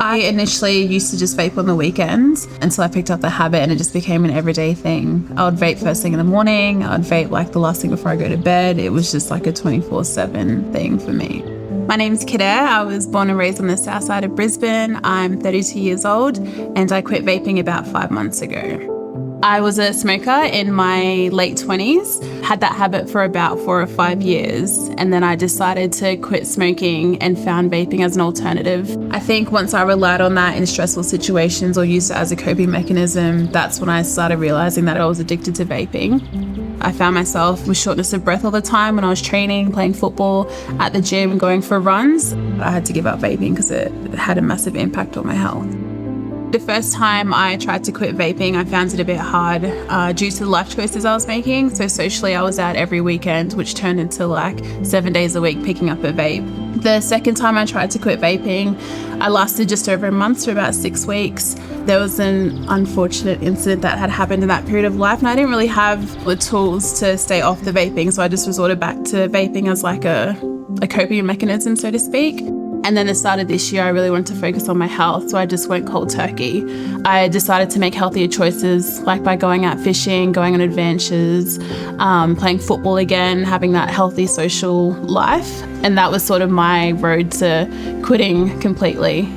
I initially used to just vape on the weekends until I picked up the habit and it just became an everyday thing. I would vape first thing in the morning. I would vape like the last thing before I go to bed. It was just like a 24/7 thing for me. My name's Kedea. I was born and raised on the south side of Brisbane. I'm 32 years old and I quit vaping about 5 months ago. I was a smoker in my late 20s, had that habit for about 4 or 5 years, and then I decided to quit smoking and found vaping as an alternative. I think once I relied on that in stressful situations or used it as a coping mechanism, that's when I started realizing that I was addicted to vaping. I found myself with shortness of breath all the time when I was training, playing football, at the gym, going for runs. I had to give up vaping because it had a massive impact on my health. The first time I tried to quit vaping, I found it a bit hard due to the life choices I was making. So socially, I was out every weekend, which turned into like 7 days a week picking up a vape. The second time I tried to quit vaping, I lasted just over a month, for about 6 weeks. There was an unfortunate incident that had happened in that period of life, and I didn't really have the tools to stay off the vaping, so I just resorted back to vaping as like a coping mechanism, so to speak. And then the start of this year, I really wanted to focus on my health, so I just went cold turkey. I decided to make healthier choices, like by going out fishing, going on adventures, playing football again, having that healthy social life. And that was sort of my road to quitting completely.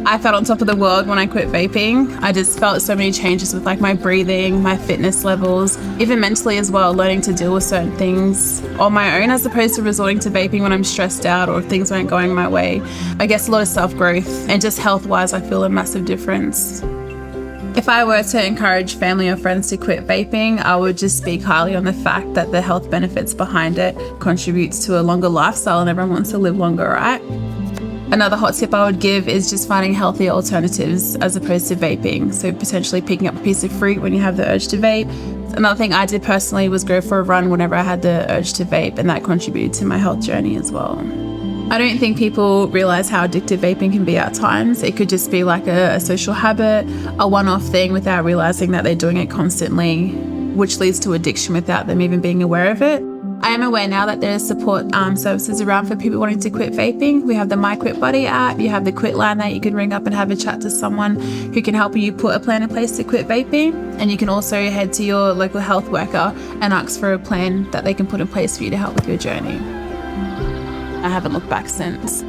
I felt on top of the world when I quit vaping. I just felt so many changes with like my breathing, my fitness levels, even mentally as well, learning to deal with certain things on my own as opposed to resorting to vaping when I'm stressed out or if things weren't going my way. I guess a lot of self-growth, and just health-wise, I feel a massive difference. If I were to encourage family or friends to quit vaping, I would just speak highly on the fact that the health benefits behind it contributes to a longer lifestyle, and everyone wants to live longer, right? Another hot tip I would give is just finding healthier alternatives as opposed to vaping. So potentially picking up a piece of fruit when you have the urge to vape. Another thing I did personally was go for a run whenever I had the urge to vape, and that contributed to my health journey as well. I don't think people realize how addictive vaping can be at times. It could just be like a social habit, a one-off thing without realizing that they're doing it constantly, which leads to addiction without them even being aware of it. I am aware now that there are support services around for people wanting to quit vaping. We have the My Quit Buddy app, you have the Quit line that you can ring up and have a chat to someone who can help you put a plan in place to quit vaping. And you can also head to your local health worker and ask for a plan that they can put in place for you to help with your journey. I haven't looked back since.